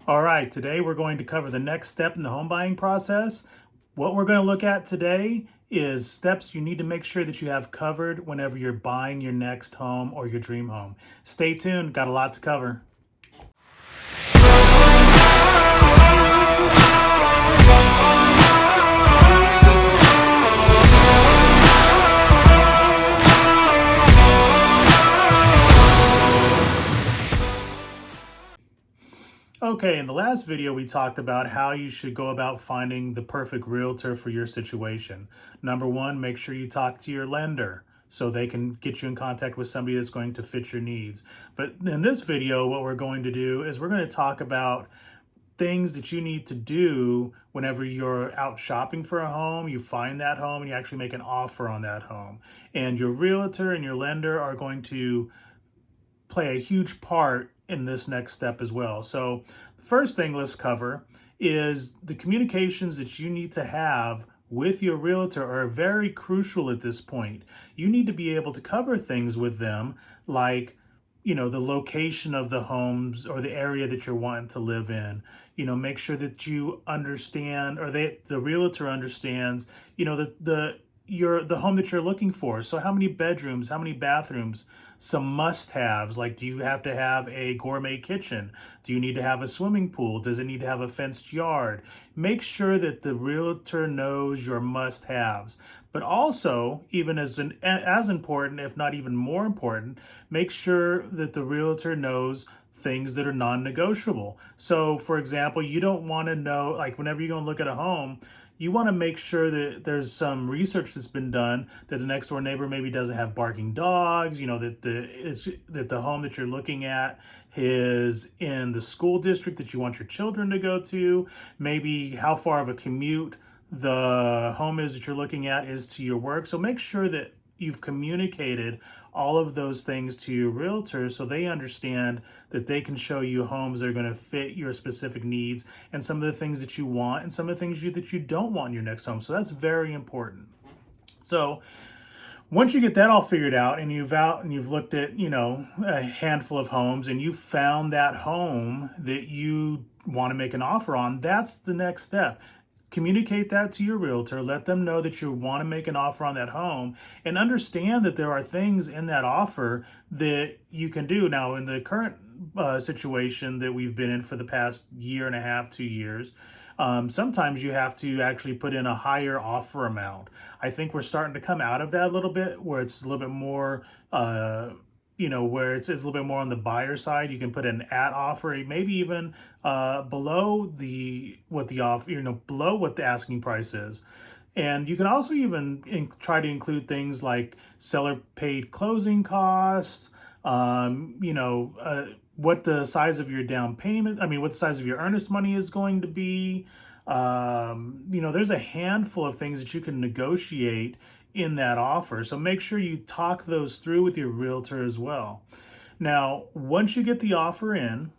All right, today we're going to cover the next step in the home buying process. What we're going to look at today is steps you need to make sure that you have covered whenever you're buying your next home or your dream home. Stay tuned, got a lot to cover. Okay, in the last video, we talked about how you should go about finding the perfect realtor for your situation. Number one, make sure you talk to your lender so they can get you in contact with somebody that's going to fit your needs. But in this video, what we're going to do is we're going to talk about things that you need to do whenever you're out shopping for a home, you find that home and you actually make an offer on that home. And your realtor and your lender are going to play a huge part in this next step as well. So the first thing let's cover is the communications that you need to have with your realtor are very crucial at this point. You need to be able to cover things with them like, the location of the homes or the area that you're wanting to live in. Make sure that you understand, or the realtor understands, the home that you're looking for. So how many bedrooms, how many bathrooms, some must-haves, like do you have to have a gourmet kitchen? Do you need to have a swimming pool? Does it need to have a fenced yard? Make sure that the realtor knows your must-haves. But also, even as important, if not even more important, make sure that the realtor knows things that are non-negotiable. So for example, you don't want to know, like whenever you go and look at a home, you want to make sure that there's some research that's been done that the next door neighbor maybe doesn't have barking dogs, that the home that you're looking at is in the school district that you want your children to go to, maybe how far of a commute the home is that you're looking at is to your work. So make sure that you've communicated all of those things to your realtor so they understand that they can show you homes that are going to fit your specific needs and some of the things that you want and some of the things that you don't want in your next home. So that's very important. So once you get that all figured out and you've looked at, a handful of homes and you found that home that you want to make an offer on, that's the next step. Communicate that to your realtor, let them know that you want to make an offer on that home, and understand that there are things in that offer that you can do. Now, in the current situation that we've been in for the past year and a half, 2 years, sometimes you have to actually put in a higher offer amount. I think we're starting to come out of that a little bit, where it's a little bit more where it's a little bit more on the buyer side. You can put an at offer, maybe even below what the offer, below what the asking price is. And you can also even try to include things like seller paid closing costs, what the size of your down payment, what the size of your earnest money is going to be. There's a handful of things that you can negotiate in that offer. So make sure you talk those through with your realtor as well. Now, once you get the offer in,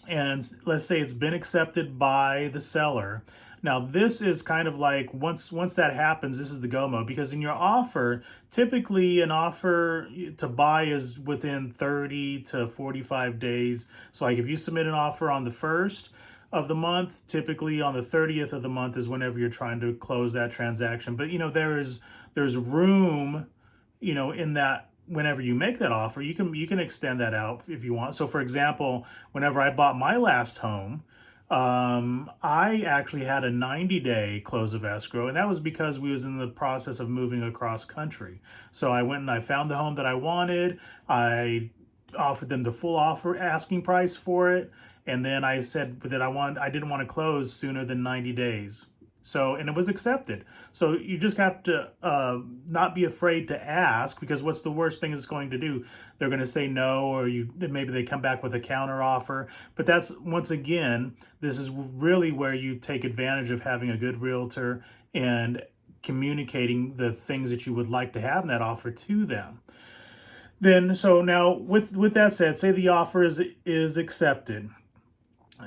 and let's say it's been accepted by the seller, now this is kind of like once that happens, this is the go mode, because in your offer, typically an offer to buy is within 30 to 45 days. So like if you submit an offer on the 1st of the month, typically on the 30th of the month is whenever you're trying to close that transaction. But there's room, in that whenever you make that offer, you can extend that out if you want. So for example, whenever I bought my last home, I actually had a 90-day close of escrow, and that was because we was in the process of moving across country. So I went and I found the home that I wanted. I offered them the full offer asking price for it, and then I said that I didn't want to close sooner than 90 days. So, and it was accepted. So you just have to not be afraid to ask, because what's the worst thing it's going to do? They're going to say no, or maybe they come back with a counter offer. But that's, once again, this is really where you take advantage of having a good realtor and communicating the things that you would like to have in that offer to them. Then, so now with that said, say the offer is accepted.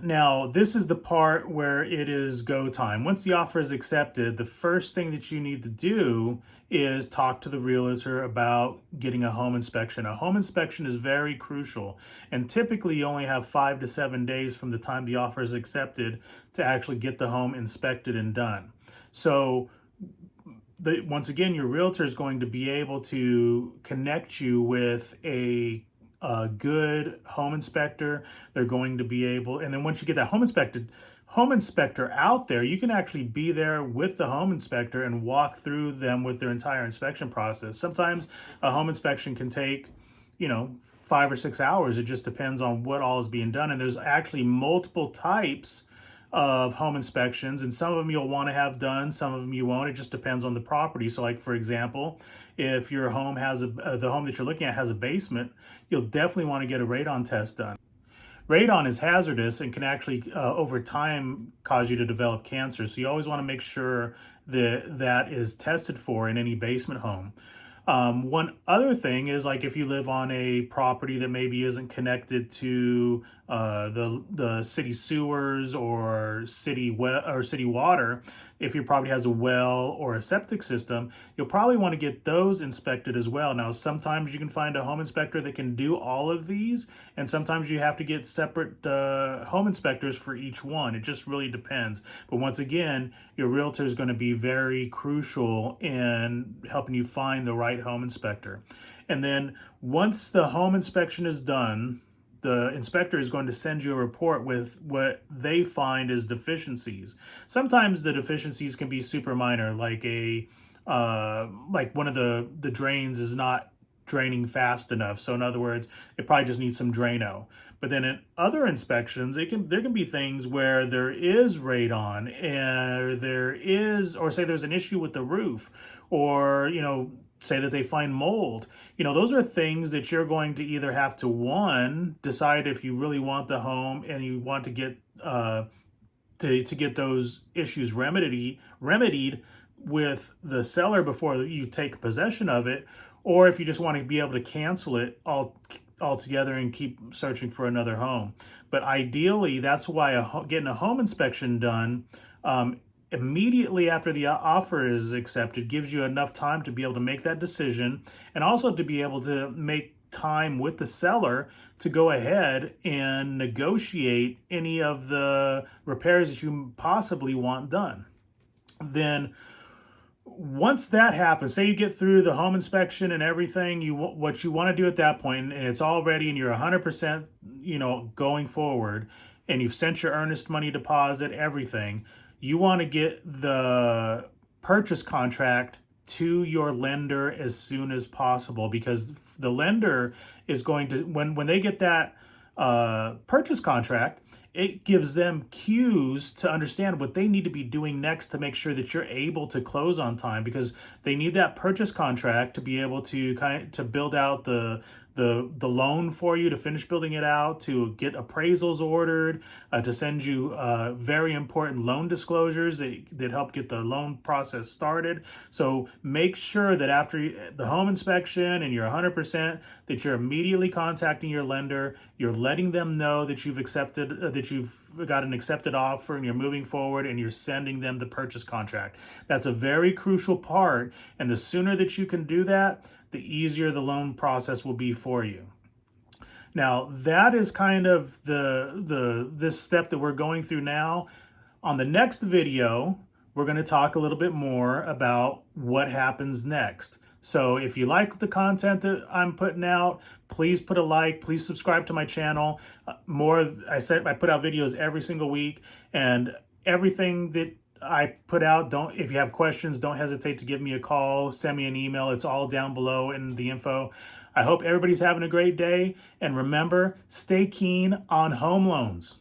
Now, this is the part where it is go time. Once the offer is accepted, the first thing that you need to do is talk to the realtor about getting a home inspection. A home inspection is very crucial, and typically you only have 5 to 7 days from the time the offer is accepted to actually get the home inspected and done. So once again, your realtor is going to be able to connect you with a good home inspector. They're going to be able, and then once you get that home inspector out there, you can actually be there with the home inspector and walk through them with their entire inspection process. Sometimes a home inspection can take, 5 or 6 hours. It just depends on what all is being done. And there's actually multiple types of home inspections, and some of them you'll want to have done, some of them you won't. It just depends on the property. So like, for example, if your home has the home that you're looking at has a basement, you'll definitely want to get a radon test done. Radon is hazardous and can actually over time cause you to develop cancer, so you always want to make sure that that is tested for in any basement home. One other thing is, like, if you live on a property that maybe isn't connected to the city sewers or city water, if your property has a well or a septic system, you'll probably want to get those inspected as well. Now, sometimes you can find a home inspector that can do all of these, and sometimes you have to get separate home inspectors for each one. It just really depends. But once again, your realtor is going to be very crucial in helping you find the right home inspector. And then once the home inspection is done, the inspector is going to send you a report with what they find as deficiencies. Sometimes the deficiencies can be super minor, like like one of the drains is not draining fast enough. So in other words, it probably just needs some Drano. But then in other inspections, there can be things where there is radon, and or say there's an issue with the roof, or say that they find mold. Those are things that you're going to either have to, one, decide if you really want the home and you want to get to get those issues remedied with the seller before you take possession of it, or if you just want to be able to cancel it altogether and keep searching for another home. But ideally, that's why getting a home inspection done immediately after the offer is accepted gives you enough time to be able to make that decision, and also to be able to make time with the seller to go ahead and negotiate any of the repairs that you possibly want done. Then once that happens, say you get through the home inspection and everything, what you want to do at that point, and it's all ready and you're 100%, going forward, and you've sent your earnest money deposit, everything, you want to get the purchase contract to your lender as soon as possible, because the lender is going to, when they get that purchase contract, it gives them cues to understand what they need to be doing next to make sure that you're able to close on time, because they need that purchase contract to be able to to build out the loan for you, to finish building it out, to get appraisals ordered, to send you very important loan disclosures that help get the loan process started. So make sure that after the home inspection and you're 100%, that you're immediately contacting your lender. You're letting them know that you've got an accepted offer and you're moving forward, and you're sending them the purchase contract. That's a very crucial part, and the sooner that you can do that, the easier the loan process will be for you. Now, that is kind of this step that we're going through now. On the next video, we're going to talk a little bit more about what happens next. So if you like the content that I'm putting out, please put a like, please subscribe to my channel. I put out videos every single week, and everything that I put out, if you have questions, don't hesitate to give me a call, send me an email. It's all down below in the info. I hope everybody's having a great day, and remember, stay keen on home loans.